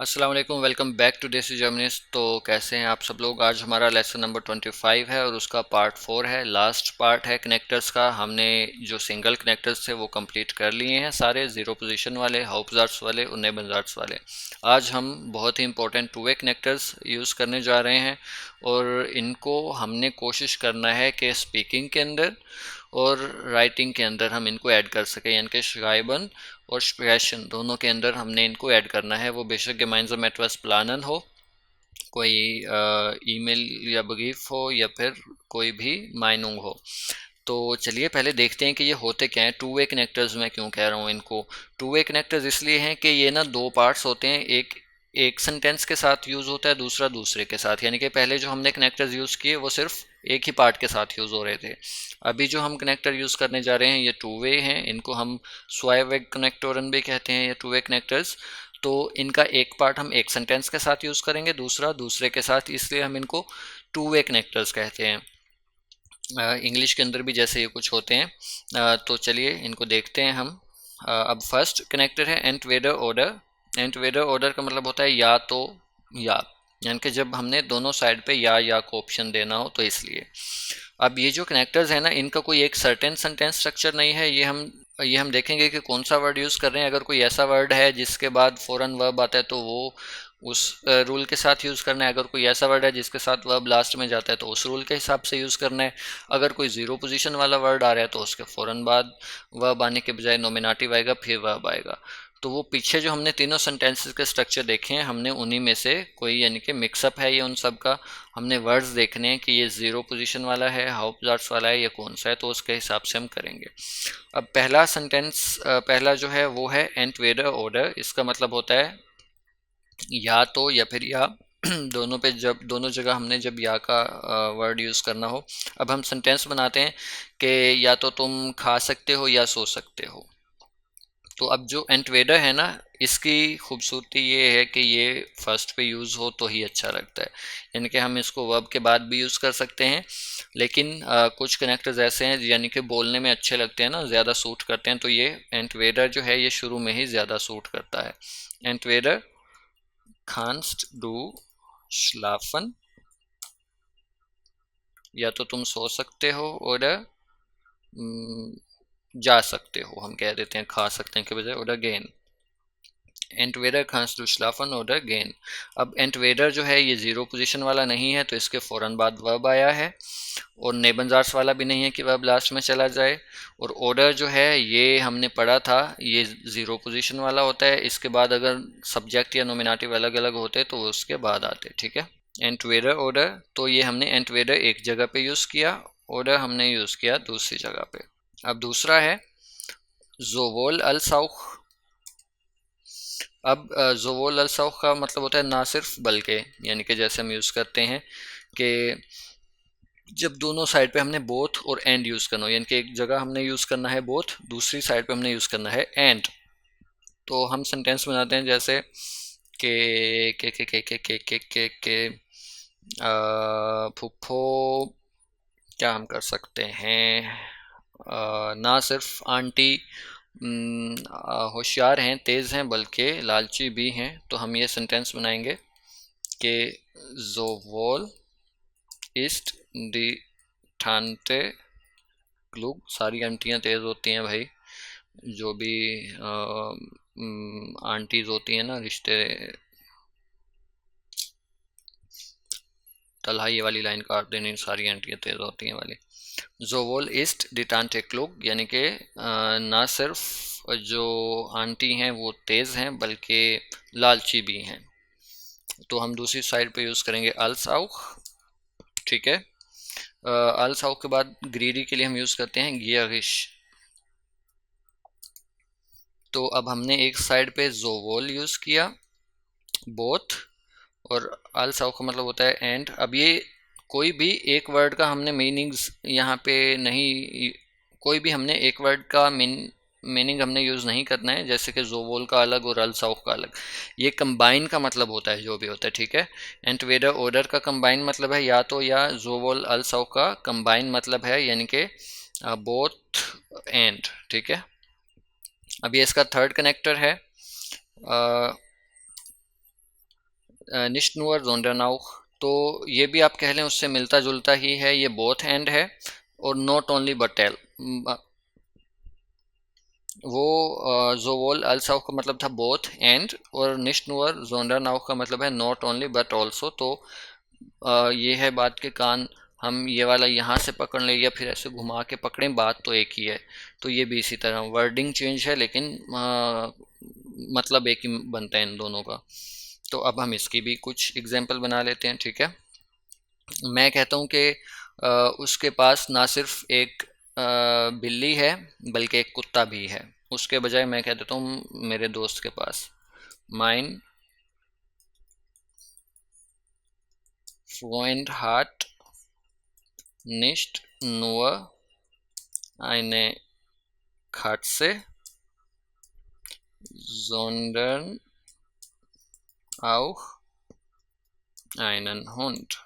अस्सलाम वालेकुम, welcome back to देसी जर्मनीज। तो कैसे हैं आप सब लोग। आज हमारा लेसन नंबर 25 है और उसका पार्ट 4 है, लास्ट पार्ट है कनेक्टर्स का। हमने जो सिंगल कनेक्टर्स थे वो कंप्लीट कर लिए हैं सारे, ज़ीरो पोजीशन वाले, हाउपजार्ट्स वाले और नेबनजार्ट्स वाले। आज हम बहुत ही important two way connectors use करने जा रहे हैं और इनको हमने कोशिश करना है कि स्पीकिंग के अंदर और राइटिंग के अंदर हम इनको ऐड कर सकें, यानी कि श्राइबन और स्प्रेशन दोनों के अंदर हमने इनको ऐड करना है। वो बेशक gemeinsam etwas planen हो, कोई ईमेल या ब्रीफ हो या फिर कोई भी माइनिंग हो। तो चलिए पहले देखते हैं कि ये होते क्या हैं। टू वे कनेक्टर्स मैं क्यों कह रहा हूँ इनको टू वे कनेक्टर्स, इसलिए हैं कि ये ना दो पार्ट्स होते हैं। एक एक सेंटेंस के साथ यूज़ होता है, दूसरा दूसरे के साथ। यानी कि पहले जो हमने कनेक्टर्स यूज़ किए वो सिर्फ एक ही पार्ट के साथ यूज़ हो रहे थे। अभी जो हम कनेक्टर यूज़ करने जा रहे हैं ये टू वे हैं। इनको हम स्वायवेग कनेक्टोरन भी कहते हैं, ये टू वे कनेक्टर्स। तो इनका एक पार्ट हम एक सेंटेंस के साथ यूज़ करेंगे, दूसरा दूसरे के साथ, इसलिए हम इनको टू वे कनेक्टर्स कहते हैं। इंग्लिश के अंदर भी जैसे ये कुछ होते हैं। तो चलिए इनको देखते हैं हम। अब फर्स्ट कनेक्टर है एंटवेडर ऑर्डर। एंटवेडर ऑर्डर का मतलब होता है या तो या, यानी कि जब हमने दोनों साइड पे या को ऑप्शन देना हो तो इसलिए। अब ये जो कनेक्टर्स हैं ना, इनका कोई एक सर्टेन सेंटेंस स्ट्रक्चर नहीं है। ये हम देखेंगे कि कौन सा वर्ड यूज़ कर रहे हैं। अगर कोई ऐसा वर्ड है जिसके बाद फ़ौरन वर्ब आता है तो वो उस रूल के साथ यूज़ करना है। अगर कोई ऐसा वर्ड है जिसके साथ वर्ब लास्ट में जाता है तो उस रूल के हिसाब से यूज़ करना है। अगर कोई ज़ीरो पोजीशन वाला वर्ड आ रहा है तो उसके फ़ौरन बाद वर्ब आने के बजाय नोमिनेटिव आएगा, फिर वर्ब आएगा। तो वो पीछे जो हमने तीनों सेंटेंसेस के स्ट्रक्चर देखे हैं, हमने उन्हीं में से कोई, यानी कि मिक्सअप है ये उन सब का। हमने वर्ड्स देखने हैं कि ये ज़ीरो पोजीशन वाला है, हाउपजार्ट्स वाला है, या कौन सा है, तो उसके हिसाब से हम करेंगे। अब पहला सेंटेंस, पहला जो है वो है एंटवेडर ऑर्डर। इसका मतलब होता है या तो या फिर या दोनों पे, जब दोनों जगह हमने जब या का वर्ड यूज़ करना हो। अब हम सेंटेंस बनाते हैं कि या तो तुम खा सकते हो या सो सकते हो। तो अब जो एंटवेडर है ना, इसकी खूबसूरती ये है कि ये फर्स्ट पे यूज़ हो तो ही अच्छा लगता है। यानी कि हम इसको वर्ब के बाद भी यूज़ कर सकते हैं, लेकिन कुछ कनेक्टर्स ऐसे हैं यानी कि बोलने में अच्छे लगते हैं ना, ज़्यादा सूट करते हैं, तो ये एंटवेडर जो है ये शुरू में ही ज़्यादा सूट करता है। एंटवेडर kannst du schlafen, या तो तुम सो सकते हो, और जा सकते हो हम कह देते हैं, खा सकते हैं के बजाय, और gain. एंटवेडर kannst du schlafen oder gehen। अब एंटवेडर जो है ये ज़ीरो पोजीशन वाला नहीं है, तो इसके फ़ौरन बाद वर्ब आया है, और नेबनजार्स वाला भी नहीं है कि वर्ब लास्ट में चला जाए। और ऑर्डर जो है ये हमने पढ़ा था, ये ज़ीरो पोजीशन वाला होता है। इसके बाद अगर सब्जेक्ट या नोमिनेटिव अलग अलग होते तो वो उसके बाद आते, ठीक है। एंटवेडर ऑर्डर, तो ये हमने एंटवेडर एक जगह पे यूज़ किया, ऑर्डर हमने यूज़ किया दूसरी जगह पे। अब दूसरा है जोवोल अल साउख। अब जोवोल अल साउख का मतलब होता है ना सिर्फ बल्कि, यानी कि जैसे हम यूज़ करते हैं कि जब दोनों साइड पे हमने बोथ और एंड यूज़ करना हो, यानी कि एक जगह हमने यूज़ करना है बोथ, दूसरी साइड पे हमने यूज़ करना है एंड। तो हम सेंटेंस बनाते हैं जैसे के फूफो, क्या हम कर सकते हैं, ना सिर्फ आंटी होशियार हैं, तेज़ हैं, बल्कि लालची भी हैं। तो हम ये सेंटेंस बनाएंगे कि जोवोल इस्ट दी ठानते क्लूग। सारी आंटियां तेज़ होती हैं भाई, जो भी आंटीज होती हैं ना, रिश्ते तलहा, ये वाली लाइन काट देनी, सारी आंटियां तेज़ होती हैं वाली। जोवोल इस्ट डिटांटे क्लूग, यानी कि ना सिर्फ जो आंटी हैं वो तेज़ हैं बल्कि लालची भी हैं। तो हम दूसरी साइड पे यूज़ करेंगे अल्साउख, ठीक है। अल्साउख के बाद ग्रीडी के लिए हम यूज़ करते हैं गियरिश। तो अब हमने एक साइड पे जोवोल यूज़ किया, बोथ, और अल्साउख का मतलब होता है एंड। अब ये कोई भी एक वर्ड का हमने मीनिंग्स यहाँ पे नहीं, कोई भी हमने एक वर्ड का मीनिंग हमने यूज़ नहीं करना है, जैसे कि जोवोल का अलग और अल्साउख का अलग। ये कंबाइन का मतलब होता है जो भी होता है, ठीक है। एंटवेडर ऑर्डर का कंबाइन मतलब है या तो या, जोवोल अल्साउख का कंबाइन मतलब है यानी कि बोथ एंड, ठीक है। अब ये इसका थर्ड कनेक्टर है nicht nur sondern auch, तो ये भी आप कह लें उससे मिलता जुलता ही है, ये बोथ एंड है। और नॉट ओनली बट एल, वो जोवोल अल्स auch का मतलब था बोथ एंड, और nicht nur sondern auch का मतलब है नॉट ओनली बट ऑल्सो। तो ये है बात के कान, हम ये वाला यहाँ से पकड़ लें या फिर ऐसे घुमा के पकड़ें, बात तो एक ही है। तो ये भी इसी तरह वर्डिंग चेंज है, लेकिन मतलब एक ही बनता है इन दोनों का। तो अब हम इसकी भी कुछ एग्जांपल बना लेते हैं, ठीक है। मैं कहता हूँ कि उसके पास ना सिर्फ एक बिल्ली है बल्कि एक कुत्ता भी है। उसके बजाय मैं कह देता हूँ मेरे दोस्त के पास, माइन फ्रेंड हार्ट nicht nur eine Katze, sondern auch einen Hund।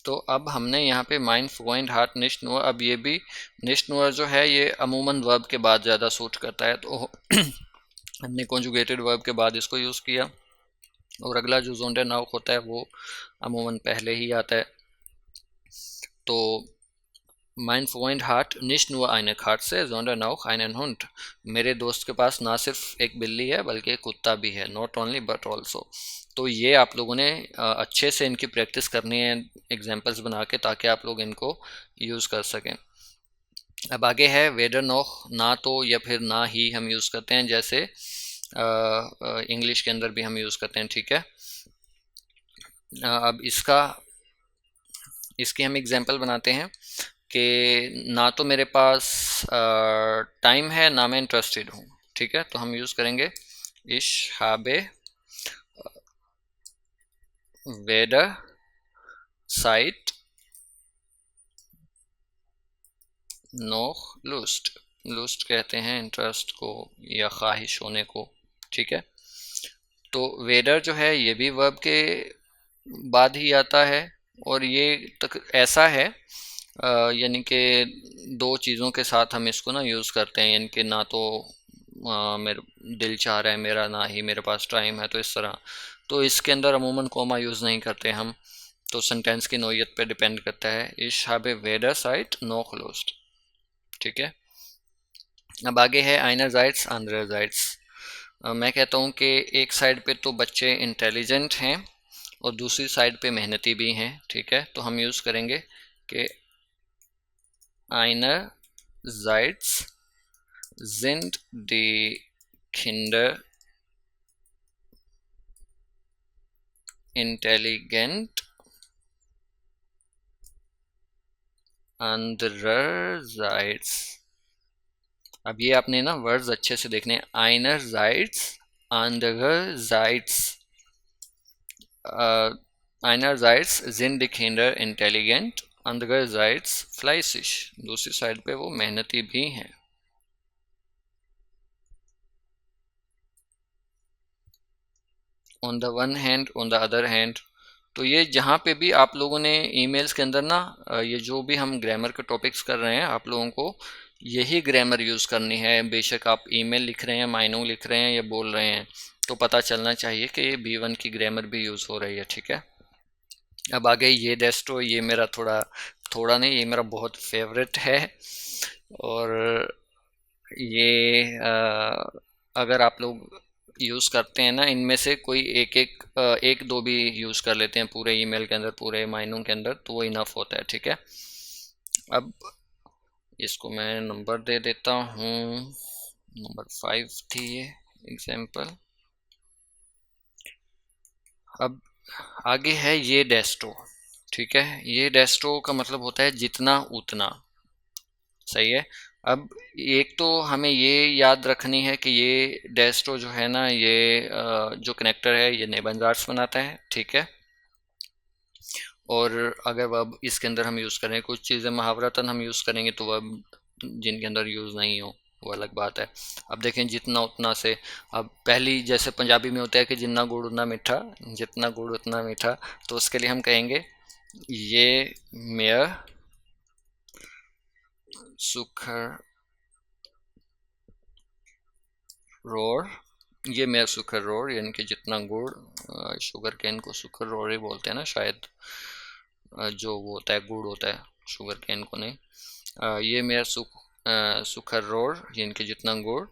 तो अब हमने यहाँ पे माइन फ्रेंड हार्ट निश्ट नुअर, अब ये भी निश्ट नुअर जो है ये अमूमन वर्ब के बाद ज़्यादा सूट करता है, तो हमने कॉन्जुगेटेड वर्ब के बाद इसको यूज़ किया। और अगला जो जोंडर नाउक होता है वो अमूमन पहले ही आता है। तो Mein Freund hat nicht nur eine Katze, sondern auch einen Hund। मेरे दोस्त के पास ना सिर्फ एक बिल्ली है बल्कि एक कुत्ता भी है, नॉट ओनली बट ऑल्सो। तो ये आप लोगों ने अच्छे से इनकी प्रैक्टिस करनी है एग्जाम्पल्स बना के, ताकि आप लोग इनको यूज़ कर सकें। अब आगे है वेदर नोह, ना तो या फिर ना ही हम यूज़ करते हैं, जैसे इंग्लिश के अंदर भी हम यूज़ करते हैं, ठीक है। अब इसकी हम एग्जाम्पल बनाते हैं कि ना तो मेरे पास टाइम है ना मैं इंटरेस्टेड हूँ, ठीक है। तो हम यूज़ करेंगे ich habe weder Zeit noch Lust। Lust कहते हैं इंटरेस्ट को या ख्वाहिश होने को, ठीक है। तो वेडर जो है ये भी वर्ब के बाद ही आता है, और ये तक ऐसा है यानी कि दो चीज़ों के साथ हम इसको ना यूज़ करते हैं, यानी कि ना तो मेरे दिल चाह रहा है मेरा, ना ही मेरे पास टाइम है, तो इस तरह। तो इसके अंदर अमूमन कोमा यूज़ नहीं करते हम, तो सेंटेंस की नोयत पे डिपेंड करता है। इश habe weder Zeit noch Lust, ठीक है। अब आगे है einerseits andererseits। मैं कहता हूँ कि एक साइड पे तो बच्चे इंटेलिजेंट हैं और दूसरी साइड पे मेहनती भी हैं, ठीक है। तो हम यूज़ करेंगे कि einerseits sind die Kinder intelligent, andererseits। अब ये आपने ना वर्ड्स अच्छे से देखने, einerseits andererseits। einerseits sind die Kinder intelligent, andererseits fleißig। दूसरी साइड पे वो मेहनती भी हैं। On the one hand, on the other hand. तो ये जहाँ पे भी आप लोगों ने ईमेल्स के अंदर ना ये जो भी हम ग्रामर के टॉपिक्स कर रहे हैं, आप लोगों को यही ग्रामर यूज़ करनी है। बेशक आप ईमेल लिख रहे हैं, मायनू लिख रहे हैं या बोल रहे हैं, तो पता चलना चाहिए कि ये B1 की ग्रामर भी यूज़ हो रही है, ठीक है। अब आगे ये डेस्टो, ये मेरा थोड़ा थोड़ा नहीं, ये मेरा बहुत फेवरेट है। और ये अगर आप लोग यूज़ करते हैं ना, इनमें से कोई एक दो भी यूज़ कर लेते हैं पूरे ईमेल के अंदर, पूरे मायनों के अंदर, तो वो इनफ होता है, ठीक है। अब इसको मैं नंबर दे देता हूँ, नंबर 5 थी ये एग्जाम्पल। अब आगे है ये डेस्टो, ठीक है। ये डेस्टो का मतलब होता है जितना उतना, सही है। अब एक तो हमें ये याद रखनी है कि ये डेस्टो जो है ना, ये जो कनेक्टर है ये नेबनजार्स बनाता है, ठीक है। और अगर वर्ब इसके अंदर हम यूज़ करें, कुछ चीज़ें मुहावरतन हम यूज़ करेंगे तो वर्ब जिनके अंदर यूज़ नहीं हो वो अलग बात है। अब देखें जितना उतना से, अब पहली जैसे पंजाबी में होता है कि जितना गुड़ उतना मीठा, जितना गुड़ उतना मीठा, तो उसके लिए हम कहेंगे ये मेयर सुखर रोर ये मेयर सुकररोर यानी कि जितना गुड़, शुगर केन को सुकररोर ही बोलते हैं ना शायद, जो वो होता है गुड़ होता है, शुगर केन को नहीं। ये मेयर सुकररोर यानी कि जितना गुड़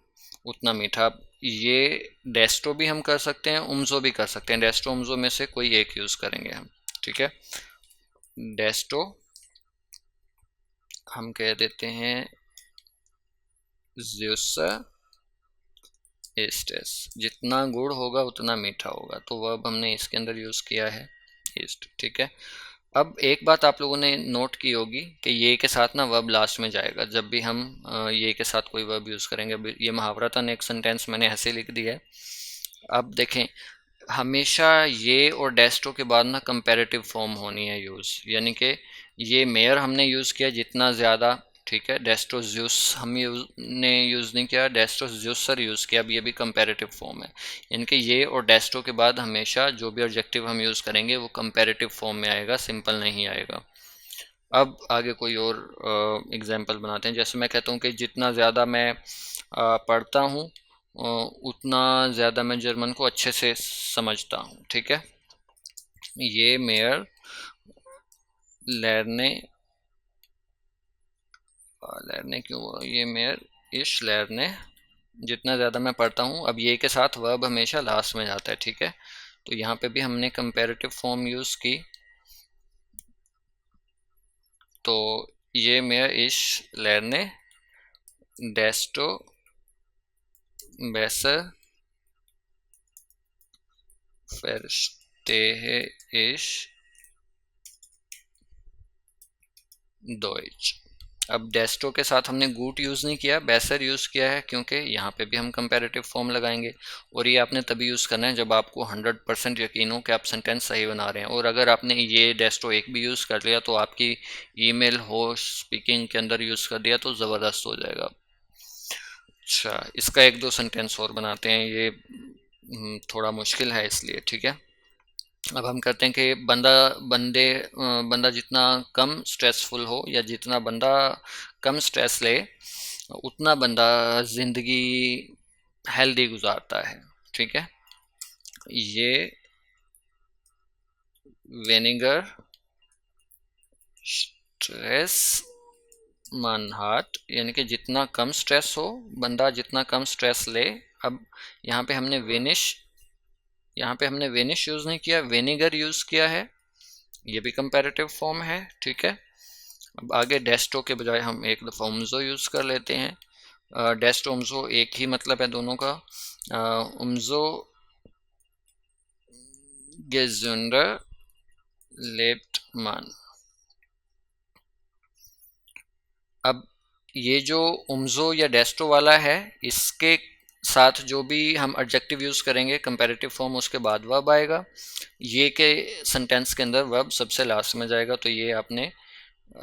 उतना मीठा। ये डेस्टो भी हम कर सकते हैं, उम्जो भी कर सकते हैं। डेस्टो उम्जो में से कोई एक यूज़ करेंगे हम, ठीक है। डेस्टो हम कह देते हैं ज़्यूसा एस्टेस, जितना गुड़ होगा उतना मीठा होगा, तो वर्ब हमने इसके अंदर यूज़ किया है ईस्ट, ठीक है। अब एक बात आप लोगों ने नोट की होगी कि ये के साथ ना वर्ब लास्ट में जाएगा जब भी हम ये के साथ कोई वर्ब यूज़ करेंगे। अब ये महावरतन एक सेंटेंस मैंने ऐसे लिख दिया है। अब देखें, हमेशा ये और डेस्टो के बाद ना कंपैरेटिव फॉर्म होनी है यूज़, यानी कि ये मेयर हमने यूज़ किया जितना ज़्यादा, ठीक है। डेस्टो ज्यूस हम ने यूज़ नहीं किया, डेस्टो ज्यूसर यूज़ किया। अब ये भी कंपैरेटिव फॉर्म है, यानी कि ये और डेस्टो के बाद हमेशा जो भी ऑब्जेक्टिव हम यूज़ करेंगे वो कंपैरेटिव फॉर्म में आएगा, सिंपल नहीं आएगा। अब आगे कोई और एग्जांपल बनाते हैं। जैसे मैं कहता हूँ कि जितना ज़्यादा मैं पढ़ता हूँ उतना ज़्यादा मैं जर्मन को अच्छे से समझता हूँ, ठीक है। ये मेयर लर्ने, लर्ने क्यों, ये मेयर इश लर्ने, जितना ज़्यादा मैं पढ़ता हूँ। अब ये के साथ वर्ब हमेशा लास्ट में जाता है, ठीक है। तो यहाँ पे भी हमने कंपैरेटिव फॉर्म यूज़ की, तो ये मेयर इश लर्ने डेस्टो besser verstehe ich Deutsch। अब डेस्टो के साथ हमने गुट यूज़ नहीं किया, बेसर यूज़ किया है, क्योंकि यहाँ पे भी हम कंपैरेटिव फॉर्म लगाएंगे। और ये आपने तभी यूज़ करना है जब आपको 100% यकीन हो कि आप सेंटेंस सही बना रहे हैं। और अगर आपने ये डेस्टो एक भी यूज़ कर लिया तो आपकी ईमेल होस्ट स्पीकिंग के अंदर यूज़ कर दिया तो ज़बरदस्त हो जाएगा। अच्छा, इसका एक दो सेंटेंस और बनाते हैं, ये थोड़ा मुश्किल है इसलिए, ठीक है। अब हम कहते हैं कि बंदा जितना कम स्ट्रेसफुल हो या जितना बंदा कम स्ट्रेस ले उतना बंदा ज़िंदगी हेल्दी गुजारता है, ठीक है। ये विनेगर स्ट्रेस मानहाट, यानी कि जितना कम स्ट्रेस हो, बंदा जितना कम स्ट्रेस ले। अब यहाँ पे हमने वेनिश यूज़ नहीं किया, विनेगर यूज़ किया है, ये भी कंपैरेटिव फॉर्म है, ठीक है। अब आगे डेस्टो के बजाय हम एक दफ़ा उम्जो यूज़ कर लेते हैं। डेस्टो उम्जो एक ही मतलब है दोनों का। उम्जो gesünder lebt man। अब ये जो उम्जो या डेस्टो वाला है, इसके साथ जो भी हम एडजेक्टिव यूज़ करेंगे कंपैरेटिव फॉर्म, उसके बाद वर्ब आएगा। ये के सेंटेंस के अंदर वर्ब सबसे लास्ट में जाएगा। तो ये आपने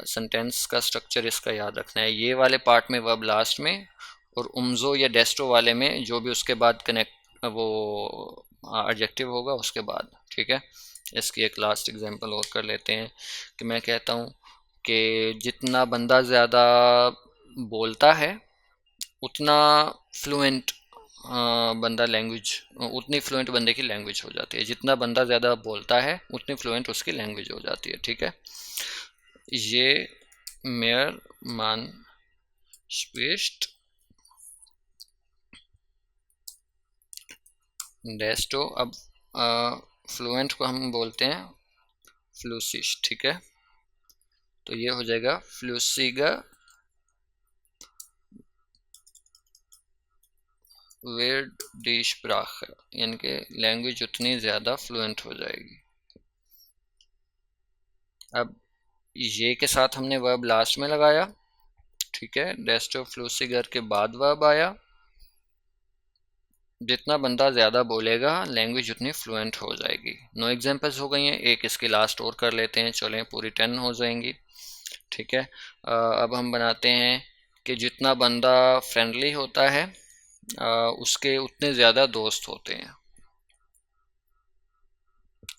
सेंटेंस का स्ट्रक्चर इसका याद रखना है, ये वाले पार्ट में वर्ब लास्ट में और उम्जो या डेस्टो वाले में जो भी उसके बाद कनेक्ट वो एडजेक्टिव होगा उसके बाद, ठीक है। इसकी एक लास्ट एग्जांपल और कर लेते हैं कि मैं कहता हूँ कि जितना बंदा ज़्यादा बोलता है उतना फ्लुएंट बंदा लैंग्वेज, उतनी फ्लुएंट बंदे की लैंग्वेज हो जाती है। जितना बंदा ज़्यादा बोलता है उतनी फ्लुएंट उसकी लैंग्वेज हो जाती है, ठीक है। ये मेयर मान स्विस्ट डेस्टो। अब फ्लुएंट को हम बोलते हैं फ्लूसिश, ठीक है। तो ये हो जाएगा फ्लूसिगा वेड डी स्प्राखे, यानी कि लैंग्वेज उतनी ज़्यादा फ्लुएंट हो जाएगी। अब ये के साथ हमने वर्ब लास्ट में लगाया, ठीक है। डेस्टो फ्लूसिगर के बाद वर्ब आया। जितना बंदा ज़्यादा बोलेगा लैंग्वेज उतनी फ्लुएंट हो जाएगी। 9 एग्जांपल्स हो गई हैं, एक इसकी लास्ट और कर लेते हैं, चलें पूरी 10 हो जाएंगी, ठीक है। अब हम बनाते हैं कि जितना बंदा फ्रेंडली होता है उसके उतने ज़्यादा दोस्त होते हैं।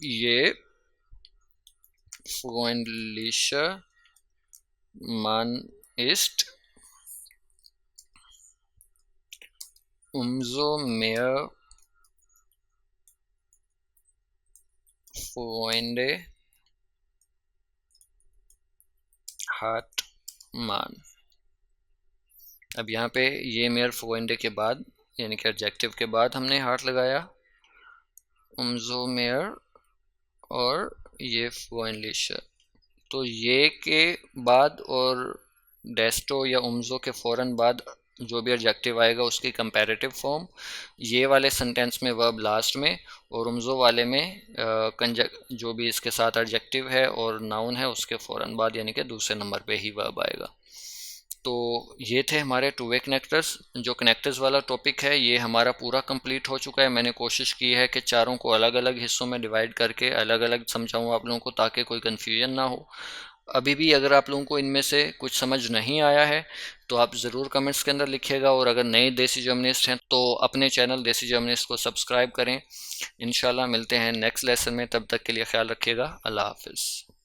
ये freundlicher Mann ist, umso mehr Freunde hat man। अब यहाँ पे ये मेयर Freunde के बाद यानी कि एडजेक्टिव के बाद हमने हार्ट लगाया, umso mehr और ये freundlicher। तो ये के बाद और डेस्टो या उम्जो के फ़ौरन बाद जो भी एडजेक्टिव आएगा उसकी कंपैरेटिव फॉर्म, ये वाले सेंटेंस में वर्ब लास्ट में, और उम्जो वाले में जो भी इसके साथ एडजेक्टिव है और नाउन है उसके फ़ौरन बाद यानी कि दूसरे नंबर पे ही वर्ब आएगा। तो ये थे हमारे टू वे कनेक्टर्स। जो कनेक्टर्स वाला टॉपिक है ये हमारा पूरा कंप्लीट हो चुका है। मैंने कोशिश की है कि चारों को अलग अलग हिस्सों में डिवाइड करके अलग अलग समझाऊँ आप लोगों को, ताकि कोई कन्फ्यूजन ना हो। अभी भी अगर आप लोगों को इनमें से कुछ समझ नहीं आया है तो आप ज़रूर कमेंट्स के अंदर लिखिएगा, और अगर नए देसी जर्मनिस्ट हैं तो अपने चैनल देसी जर्मनिस्ट को सब्सक्राइब करें। इंशाल्लाह मिलते हैं नेक्स्ट लेसन में, तब तक के लिए ख्याल रखिएगा। अल्लाह हाफिज़।